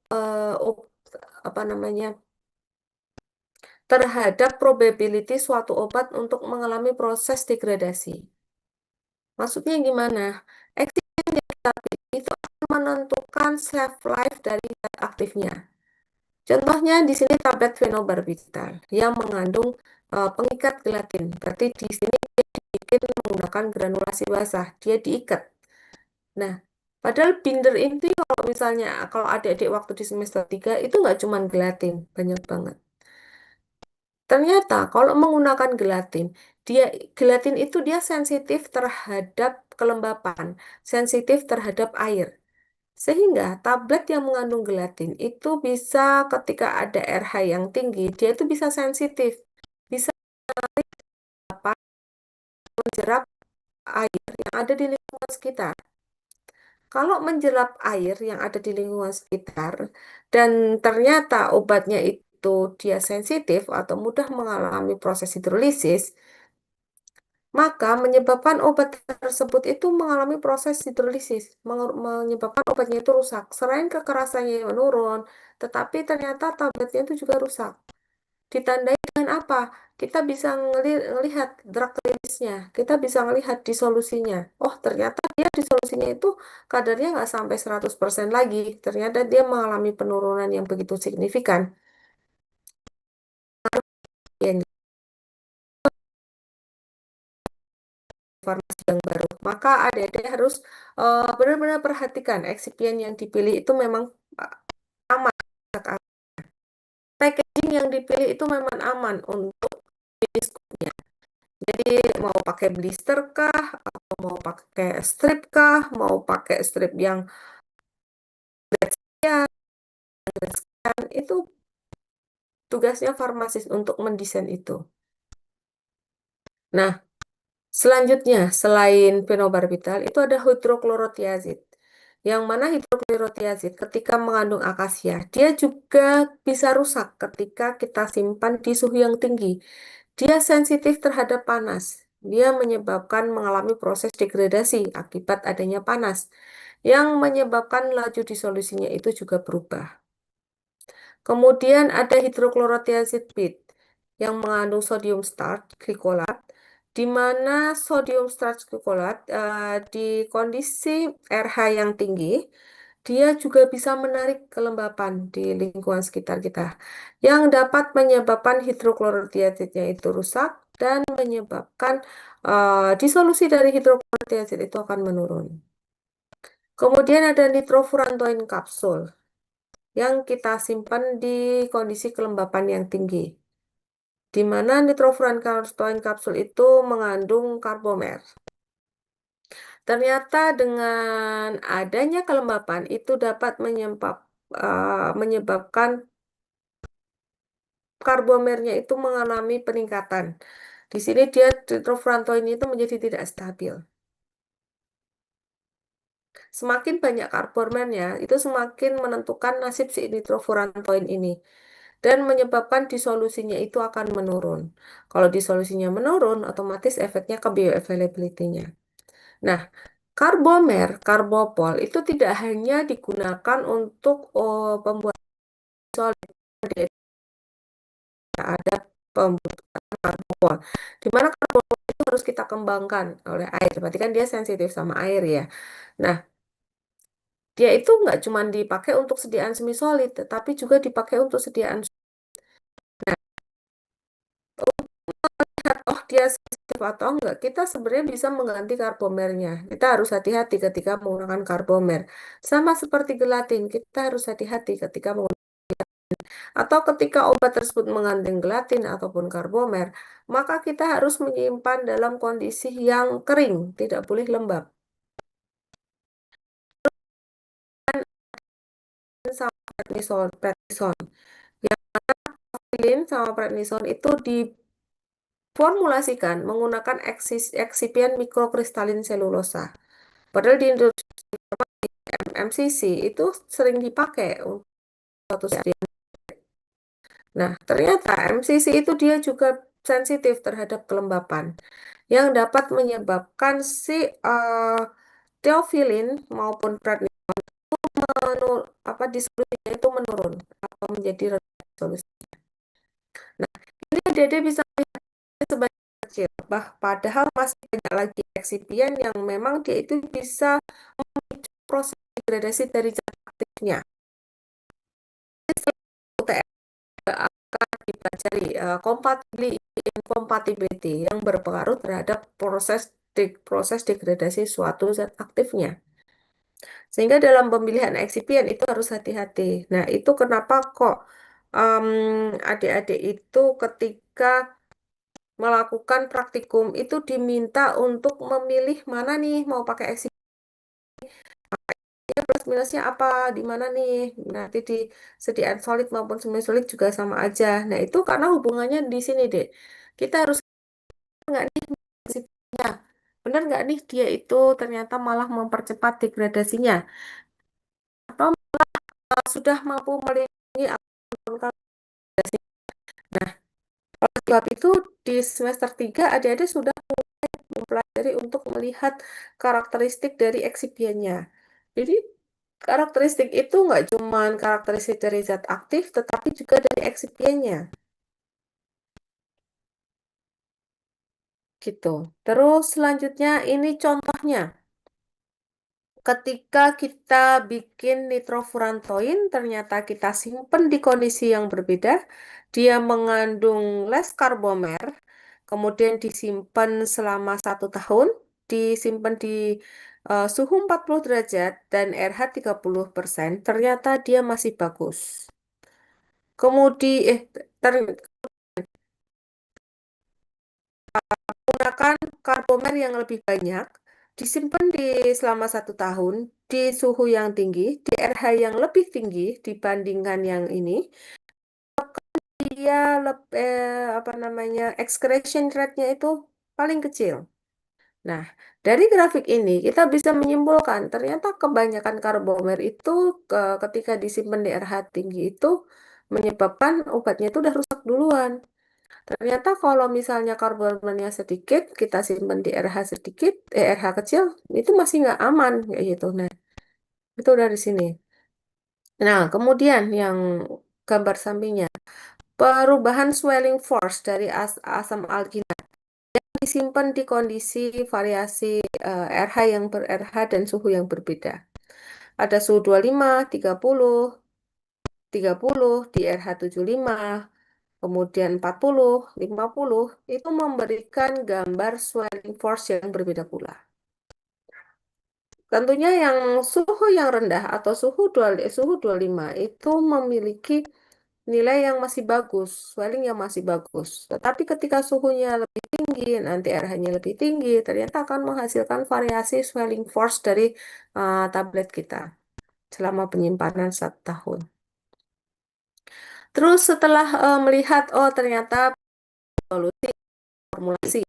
Speaker 1: apa namanya, terhadap probability suatu obat untuk mengalami proses degradasi. Maksudnya gimana? Eksipien yang kita pilih itu akan menentukan shelf life dari zat aktifnya. Contohnya di sini tablet fenobarbital yang mengandung pengikat gelatin. Berarti di sini dia dibikin menggunakan granulasi basah, dia diikat. Nah, padahal binder ini kalau misalnya kalau adik-adik waktu di semester 3 itu nggak cuma gelatin, banyak banget. Ternyata kalau menggunakan gelatin itu dia sensitif terhadap kelembapan, sensitif terhadap air. Sehingga tablet yang mengandung gelatin itu bisa ketika ada RH yang tinggi, dia itu bisa sensitif, bisa apa menjerap air yang ada di lingkungan sekitar. Kalau menjerap air yang ada di lingkungan sekitar dan ternyata obatnya itu dia sensitif atau mudah mengalami proses hidrolisis, maka menyebabkan obat tersebut itu mengalami proses hidrolisis, menyebabkan obatnya itu rusak. Selain kekerasannya yang menurun, tetapi ternyata tabletnya itu juga rusak. Ditandai dengan apa? Kita bisa ngelihat drug release-nya, kita bisa melihat disolusinya. Oh, ternyata dia disolusinya itu kadarnya nggak sampai 100% lagi. Ternyata dia mengalami penurunan yang begitu signifikan. Ya, farmasi yang baru. Maka adik-adik harus benar-benar perhatikan eksipien yang dipilih itu memang uh, aman. Packaging yang dipilih itu memang aman untuk jenis. Jadi mau pakai blister kah, atau mau pakai strip kah, mau pakai strip yang ya kan itu tugasnya farmasis untuk mendesain itu. Nah, selanjutnya selain fenobarbital itu ada hidroklorotiazid. Yang mana hidroklorotiazid ketika mengandung akasia, dia juga bisa rusak ketika kita simpan di suhu yang tinggi. Dia sensitif terhadap panas. Dia menyebabkan mengalami proses degradasi akibat adanya panas, yang menyebabkan laju disolusinya itu juga berubah. Kemudian ada hidroklorotiazid bit yang mengandung sodium starch glikolat, di mana sodium starch glikolat di kondisi RH yang tinggi, dia juga bisa menarik kelembapan di lingkungan sekitar kita, yang dapat menyebabkan hidroklorotiazidnya itu rusak dan menyebabkan disolusi dari hidroklorotiazid itu akan menurun. Kemudian ada nitrofurantoin kapsul yang kita simpan di kondisi kelembapan yang tinggi, di mana nitrofurantoin kapsul itu mengandung karbomer. Ternyata dengan adanya kelembapan itu dapat menyebabkan karbomernya itu mengalami peningkatan. Di sini dia nitrofurantoin itu menjadi tidak stabil. Semakin banyak karbomernya, itu semakin menentukan nasib si nitrofurantoin ini dan menyebabkan disolusinya itu akan menurun. Kalau disolusinya menurun, otomatis efeknya ke bioavailability-nya. Nah, karbomer, karbopol itu tidak hanya digunakan untuk pembuatan solid, ada pembuatan karbopol. Di mana karbopol itu harus kita kembangkan oleh air. Berarti kan dia sensitif sama air ya. Nah, dia itu nggak cuma dipakai untuk sediaan semi solid, tetapi juga dipakai untuk sediaan. Oh, dia sensitif atau enggak, kita sebenarnya bisa mengganti karbomernya. Kita harus hati-hati ketika menggunakan karbomer. Sama seperti gelatin, kita harus hati-hati ketika menggunakan atau ketika obat tersebut mengandung gelatin ataupun karbomer, maka kita harus menyimpan dalam kondisi yang kering, tidak boleh lembab. Sama prednison. Yang pilin sama prednison itu diformulasikan menggunakan eksipien mikrokristalin selulosa. Padahal di industri MCC itu sering dipakai untuk suatu stadium. Nah, ternyata MCC itu dia juga sensitif terhadap kelembapan yang dapat menyebabkan si theophylline maupun prednisolone disolusinya itu menurun atau menjadi rendah solusi. Nah, ini Dede bisa melihat sebagai kecil, padahal masih banyak lagi eksipien yang memang dia itu bisa proses degradasi dari zat aktifnya. Dipelajari compatibility yang berpengaruh terhadap proses degradasi suatu zat aktifnya. Sehingga dalam pemilihan eksipien itu harus hati-hati. Nah, itu kenapa kok em, adik-adik itu ketika melakukan praktikum itu diminta untuk memilih mana nih mau pakai eksipien, plus minusnya apa, di mana nih. Nanti di sediaan solid maupun semi solid juga sama aja. Nah, itu karena hubungannya di sini, Dek. Kita harus nggak nih Nah, benar nggak nih dia itu ternyata malah mempercepat degradasinya atau sudah mampu melindungi akun. Nah, oleh sebab itu di semester 3 adik-adik sudah mempelajari untuk melihat karakteristik dari eksipiennya. Jadi karakteristik itu nggak cuma karakteristik dari zat aktif, tetapi juga dari eksipiennya, gitu. Terus selanjutnya ini contohnya. Ketika kita bikin nitrofurantoin, ternyata kita simpen di kondisi yang berbeda. Dia mengandung less karbomer, kemudian disimpan selama 1 tahun, disimpan di suhu 40 derajat dan RH 30%. Ternyata dia masih bagus. Kemudian, menggunakan karbomer yang lebih banyak, disimpan selama 1 tahun di suhu yang tinggi, di RH yang lebih tinggi dibandingkan yang ini, dia apa namanya excretion rate-nya itu paling kecil. Nah, dari grafik ini kita bisa menyimpulkan ternyata kebanyakan karbomer itu ketika disimpan di RH tinggi itu menyebabkan obatnya itu udah rusak duluan. Ternyata kalau misalnya karbonnya sedikit, kita simpan di RH sedikit, RH kecil, itu masih nggak aman kayak gitu. Nah, itu dari sini. Nah, kemudian yang gambar sampingnya, perubahan swelling force dari asam alginat disimpan di kondisi variasi RH yang ber-RH dan suhu yang berbeda. Ada suhu 25, 30 di RH 75, kemudian 40, 50, itu memberikan gambar swelling force yang berbeda pula. Tentunya yang suhu yang rendah atau suhu 25 itu memiliki nilai yang masih bagus, swelling yang masih bagus. Tetapi ketika suhunya lebih tinggi, nanti RH-nya lebih tinggi, ternyata akan menghasilkan variasi swelling force dari tablet kita selama penyimpanan 1 tahun. Terus setelah melihat, oh ternyata solusi formulasi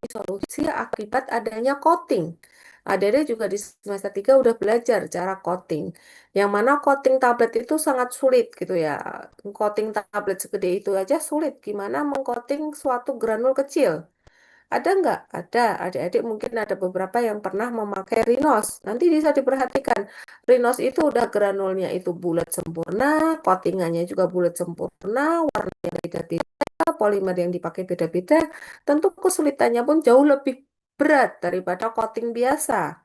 Speaker 1: solusi akibat adanya coating. Adik juga di semester 3 udah belajar cara coating. Yang mana coating tablet itu sangat sulit gitu ya. Coating tablet segede itu aja sulit. Gimana mengcoating suatu granul kecil? Ada nggak? Ada. Adik-adik mungkin ada beberapa yang pernah memakai Rinos. Nanti bisa diperhatikan. Rinos itu udah granulnya itu bulat sempurna, coatingannya juga bulat sempurna, warnanya beda-beda, polimer yang dipakai beda-beda. Tentu kesulitannya pun jauh lebih berat daripada coating biasa.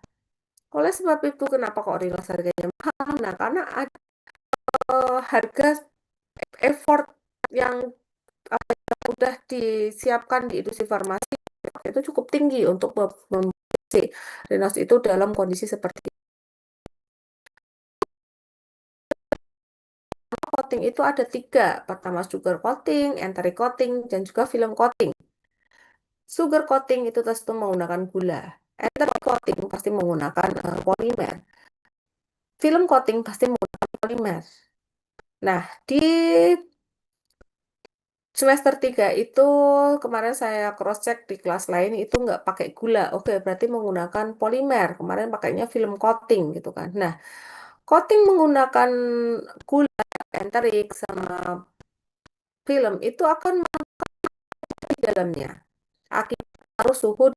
Speaker 1: Oleh sebab itu, kenapa kok Rinos harganya mahal? Nah, karena ada harga effort yang udah disiapkan di industri farmasi itu cukup tinggi untuk memproduksi Rinos itu dalam kondisi seperti itu. Coating itu ada 3, pertama sugar coating, enteric coating, dan juga film coating. Sugar coating itu tentu menggunakan gula, enteric coating pasti menggunakan polimer, film coating pasti menggunakan polimer. Nah, di semester 3 itu kemarin saya cross check di kelas lain itu nggak pakai gula. Oke, berarti menggunakan polimer. Kemarin pakainya film coating gitu kan. Nah, coating menggunakan gula, enterik sama film itu akan mati di dalamnya. Akibat arus suhu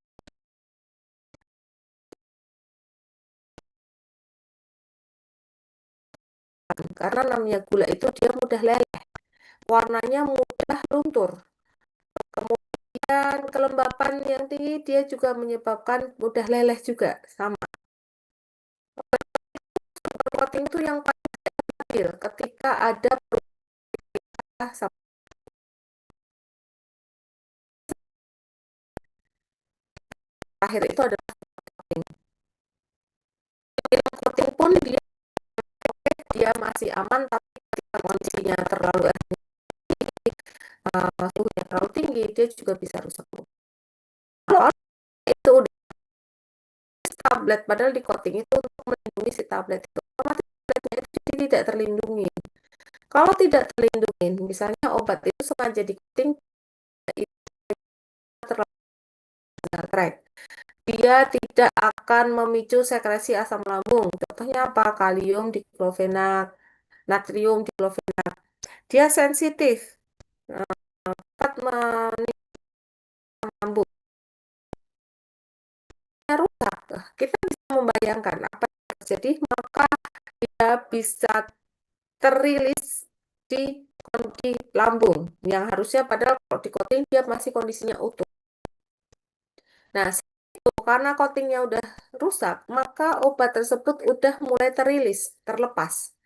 Speaker 1: karena namanya gula itu dia mudah leleh, warnanya mudah luntur. Kemudian kelembapan yang tinggi dia juga menyebabkan mudah leleh juga sama. Coating itu yang paling stabil ketika ada perubahan terakhir itu adalah coating. Coating pun dia masih aman, tapi ketika kondisinya terlalu suhunya terlalu tinggi, dia juga bisa rusak. Kalau itu udah tablet, padahal di coating itu untuk melindungi si tablet itu, otomatis tabletnya itu jadi tidak terlindungi. Kalau tidak terlindungi, misalnya obat itu sengaja di coating intestinal tract. Dia tidak akan memicu sekresi asam lambung. Contohnya apa? Kalium diklofenak, natrium diklofenak. Dia sensitif, cepat meningkat lambung. Rusak. Kita bisa membayangkan apa yang terjadi, maka dia bisa terilis di lambung yang harusnya padahal kalau di coating dia masih kondisinya utuh. Nah, karena coatingnya udah rusak, maka obat tersebut udah mulai terilis, terlepas.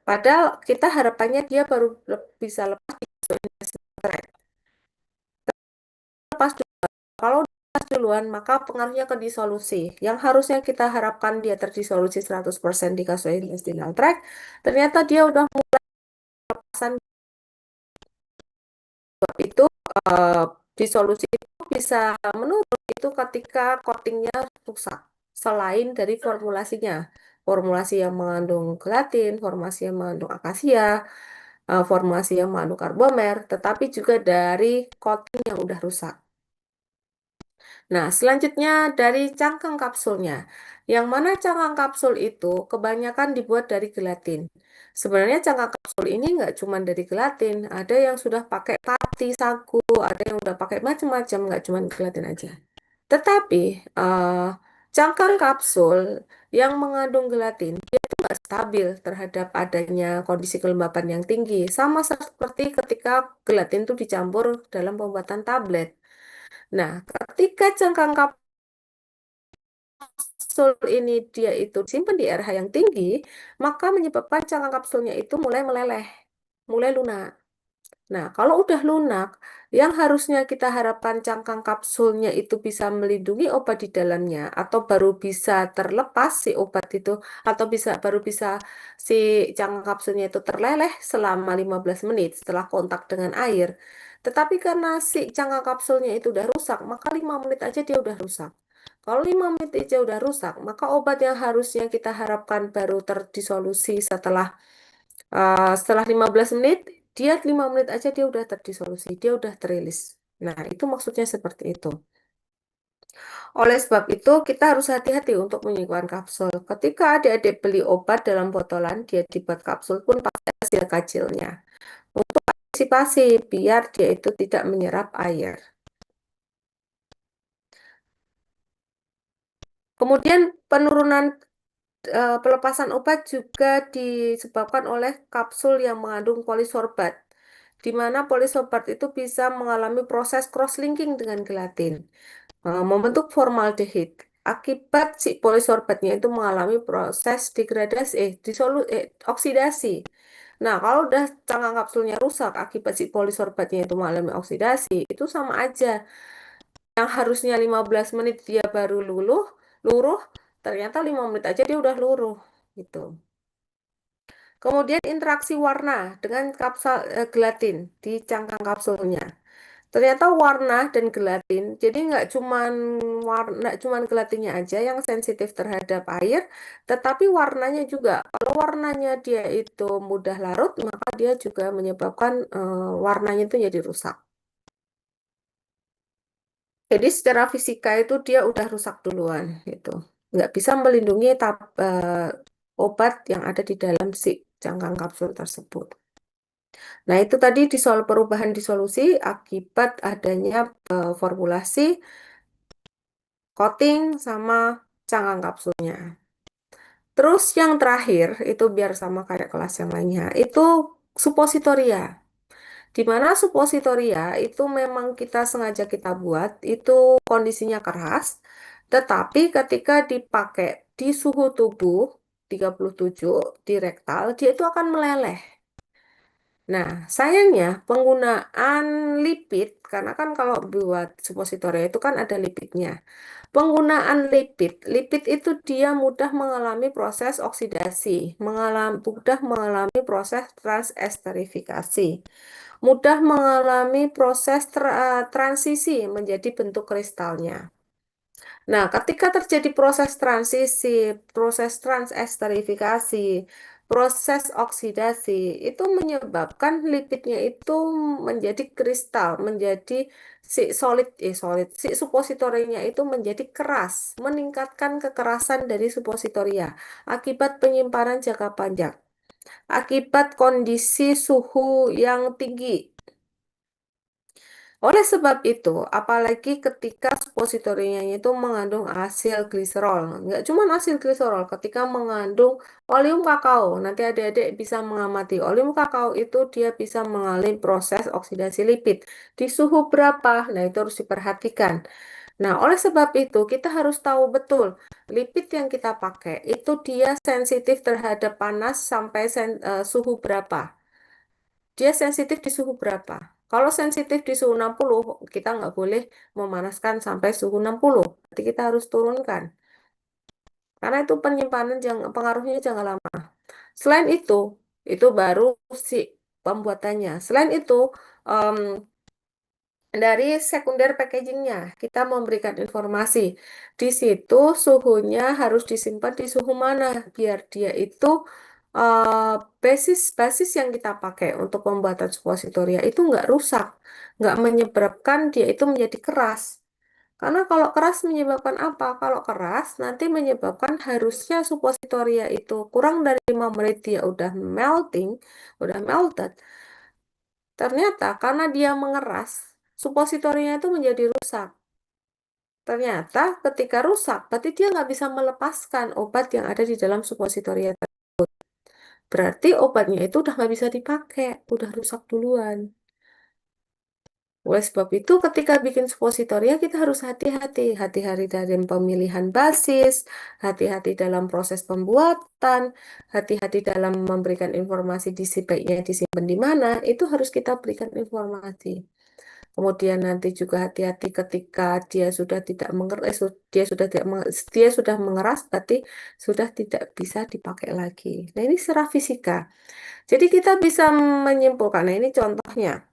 Speaker 1: Padahal kita harapannya dia baru bisa lepas di lepas dulu. Kalau lepas duluan, maka pengaruhnya ke disolusi. Yang harusnya kita harapkan dia terdisolusi 100% di gastrointestinal tract, ternyata dia udah melepasan. Sebab itu eh, disolusi itu bisa menurun itu ketika coatingnya rusak. Selain dari formulasinya, formulasi yang mengandung gelatin, formulasi yang mengandung akasia, formulasi yang mengandung karbomer, tetapi juga dari coating yang udah rusak. Nah, selanjutnya dari cangkang kapsulnya. Yang mana cangkang kapsul itu kebanyakan dibuat dari gelatin. Sebenarnya cangkang kapsul ini nggak cuma dari gelatin, ada yang sudah pakai pati, sagu, ada yang udah pakai macam-macam, nggak cuma gelatin aja. Tetapi cangkang kapsul yang mengandung gelatin dia itu nggak stabil terhadap adanya kondisi kelembapan yang tinggi. Sama seperti ketika gelatin itu dicampur dalam pembuatan tablet. Nah, ketika cangkang kapsul ini dia itu simpan di RH yang tinggi, maka menyebabkan cangkang kapsulnya itu mulai meleleh, mulai lunak. Nah, kalau udah lunak, yang harusnya kita harapkan cangkang kapsulnya itu bisa melindungi obat di dalamnya, atau baru bisa terlepas si obat itu, atau baru bisa si cangkang kapsulnya itu terleleh selama 15 menit setelah kontak dengan air. Tetapi karena si cangkang kapsulnya itu udah rusak, maka 5 menit aja dia udah rusak. Kalau 5 menit aja udah rusak, maka obat yang harusnya kita harapkan baru terdisolusi setelah 15 menit, dia 5 menit aja dia udah terdisolusi, dia udah terilis. Nah, itu maksudnya seperti itu. Oleh sebab itu, kita harus hati-hati untuk menyimpan kapsul. Ketika adik-adik beli obat dalam botolan, dia dibuat kapsul pun pakai hasil kecilnya. Untuk antisipasi, biar dia itu tidak menyerap air. Kemudian penurunan pelepasan obat juga disebabkan oleh kapsul yang mengandung polisorbat, di mana polisorbat itu bisa mengalami proses cross-linking dengan gelatin, membentuk formaldehid. Akibat si polisorbatnya itu mengalami proses degradasi, oksidasi. Nah, kalau udah cangkang kapsulnya rusak akibat si polisorbatnya itu mengalami oksidasi, itu sama aja. Yang harusnya 15 menit dia baru luruh, ternyata 5 menit aja dia udah luruh gitu. Kemudian interaksi warna dengan gelatin di cangkang kapsulnya. Ternyata warna dan gelatin, jadi nggak cuman gelatinnya aja yang sensitif terhadap air, tetapi warnanya juga. Kalau warnanya dia itu mudah larut, maka dia juga menyebabkan warnanya itu jadi rusak. Jadi secara fisika itu dia udah rusak duluan gitu. Nggak bisa melindungi obat yang ada di dalam si cangkang kapsul tersebut. Nah, itu tadi perubahan disolusi akibat adanya formulasi, coating, sama cangkang kapsulnya. Terus yang terakhir, itu biar sama kayak kelas yang lainnya, itu supositoria. Di mana supositoria itu memang kita sengaja kita buat, itu kondisinya keras, tetapi ketika dipakai di suhu tubuh 37 di rektal, dia itu akan meleleh. Nah, sayangnya penggunaan lipid, karena kan kalau buat supositoria itu kan ada lipidnya. Penggunaan lipid itu dia mudah mengalami proses oksidasi, mudah mengalami proses transesterifikasi, mudah mengalami proses transisi menjadi bentuk kristalnya. Nah, ketika terjadi proses transisi, proses transesterifikasi, Proses oksidasi itu menyebabkan lipidnya itu menjadi kristal, menjadi si supositorinya itu menjadi keras, meningkatkan kekerasan dari supositoria akibat penyimpanan jangka panjang, akibat kondisi suhu yang tinggi. Oleh sebab itu, apalagi ketika supositorinya itu mengandung asil gliserol, nggak cuma asil gliserol, ketika mengandung oleum kakao, nanti adik-adik bisa mengamati oleum kakao itu dia bisa mengalami proses oksidasi lipid di suhu berapa, nah itu harus diperhatikan. Nah, oleh sebab itu kita harus tahu betul lipid yang kita pakai itu dia sensitif terhadap panas sampai suhu berapa. Dia sensitif di suhu berapa? Kalau sensitif di suhu 60, kita nggak boleh memanaskan sampai suhu 60. Berarti kita harus turunkan. Karena itu penyimpanan pengaruhnya jangan lama. Selain itu baru si pembuatannya. Selain itu, em, dari sekunder packagingnya, kita memberikan informasi. Di situ suhunya harus disimpan di suhu mana, biar dia itu eh, basis yang kita pakai untuk pembuatan suppositoria itu nggak rusak, nggak menyebabkan dia itu menjadi keras. Karena kalau keras menyebabkan apa? Kalau keras nanti menyebabkan harusnya suppositoria itu kurang dari 5 menit dia udah melting, udah melted. Ternyata karena dia mengeras, supositorinya itu menjadi rusak. Ternyata ketika rusak, berarti dia nggak bisa melepaskan obat yang ada di dalam supositoria. Berarti obatnya itu udah nggak bisa dipakai, udah rusak duluan. Oleh sebab itu, ketika bikin supositoria, kita harus hati-hati. Hati-hati dalam pemilihan basis, hati-hati dalam proses pembuatan, hati-hati dalam memberikan informasi di sebaiknya disimpan di mana, itu harus kita berikan informasi. Kemudian nanti juga hati-hati ketika dia sudah tidak mengeras, dia sudah tidak dia sudah mengeras, berarti sudah tidak bisa dipakai lagi. Nah, ini secara fisika. Jadi kita bisa menyimpulkan. Nah, ini contohnya.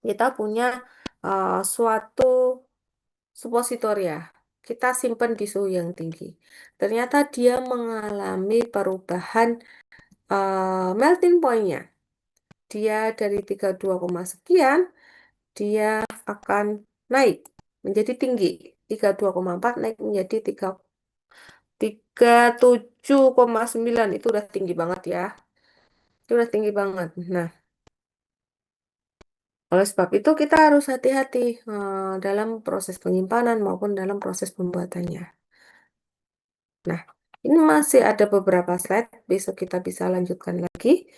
Speaker 1: Kita punya suatu supositoria. Kita simpan di suhu yang tinggi. Ternyata dia mengalami perubahan melting point-nya. Dia dari 32, sekian dia akan naik menjadi tinggi. 32,4 naik menjadi 37,9 itu udah tinggi banget ya. Itu udah tinggi banget. Nah, oleh sebab itu kita harus hati-hati dalam proses penyimpanan maupun dalam proses pembuatannya. Nah, ini masih ada beberapa slide, besok kita bisa lanjutkan lagi.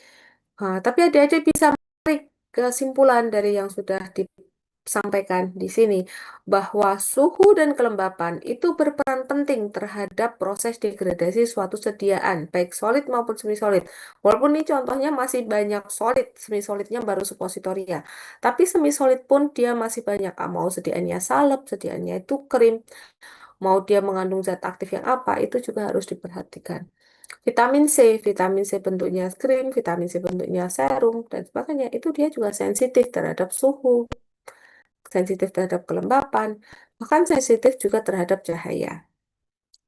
Speaker 1: Tapi adik-adik bisa menarik kesimpulan dari yang sudah disampaikan di sini, bahwa suhu dan kelembapan itu berperan penting terhadap proses degradasi suatu sediaan, baik solid maupun semi-solid. Walaupun ini contohnya masih banyak solid, semi-solidnya baru suppositoria. Tapi semi-solid pun dia masih banyak, mau sediaannya salep, sediaannya itu krim, mau dia mengandung zat aktif yang apa, itu juga harus diperhatikan. Vitamin C bentuknya krim, vitamin C bentuknya serum, dan sebagainya. Itu dia juga sensitif terhadap suhu, sensitif terhadap kelembapan, bahkan sensitif juga terhadap cahaya.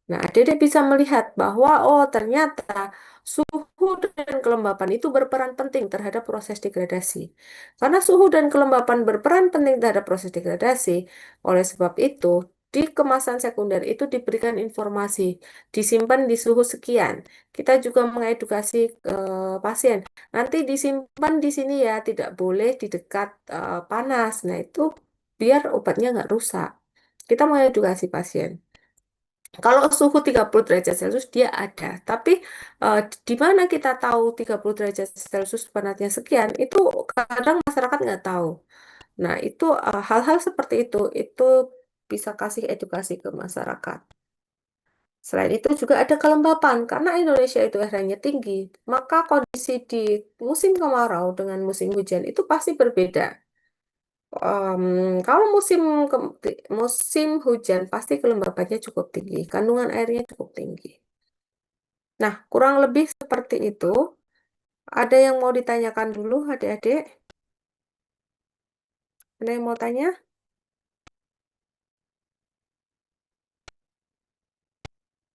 Speaker 1: Nah, adik-adik bisa melihat bahwa, oh ternyata suhu dan kelembapan itu berperan penting terhadap proses degradasi. Karena suhu dan kelembapan berperan penting terhadap proses degradasi, oleh sebab itu, di kemasan sekunder itu diberikan informasi, disimpan di suhu sekian. Kita juga mengedukasi pasien, nanti disimpan di sini ya, tidak boleh di dekat panas. Nah, itu biar obatnya nggak rusak. Kita mengedukasi pasien. Kalau suhu 30 derajat Celcius dia ada, tapi eh, di mana kita tahu 30 derajat Celcius panasnya sekian, itu kadang masyarakat nggak tahu. Nah, itu hal-hal seperti itu bisa kasih edukasi ke masyarakat. Selain itu juga ada kelembapan, karena Indonesia itu airnya tinggi, maka kondisi di musim kemarau dengan musim hujan itu pasti berbeda. Kalau musim hujan pasti kelembapannya cukup tinggi, kandungan airnya cukup tinggi. Nah, kurang lebih seperti itu. Ada yang mau ditanyakan dulu, adik-adik? Ada yang mau tanya?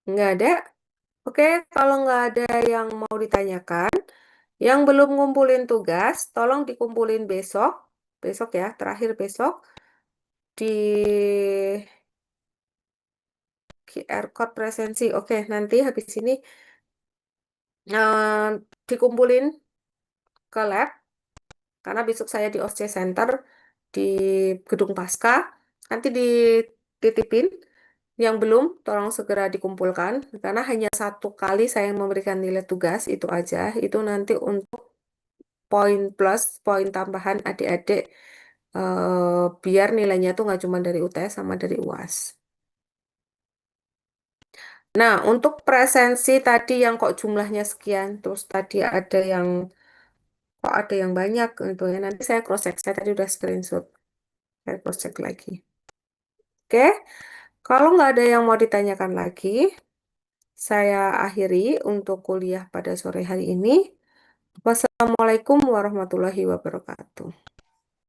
Speaker 1: Nggak ada? Oke, kalau nggak ada yang mau ditanyakan, yang belum ngumpulin tugas, tolong dikumpulin besok. Besok ya, terakhir besok di QR code presensi. Oke, nanti habis ini dikumpulin ke lab karena besok saya di OSCE Center di Gedung Pasca. Nanti dititipin. Yang belum, tolong segera dikumpulkan karena hanya satu kali saya memberikan nilai tugas itu aja. Itu nanti untuk poin plus, poin tambahan adik-adik biar nilainya tuh nggak cuma dari UTS sama dari UAS. Nah, untuk presensi tadi yang kok jumlahnya sekian, terus tadi ada yang kok ada yang banyak gitu ya. Nanti saya cross check. Saya tadi udah screenshot. Saya cross check lagi. Oke, kalau nggak ada yang mau ditanyakan lagi, saya akhiri untuk kuliah pada sore hari ini. Wassalamualaikum warahmatullahi wabarakatuh.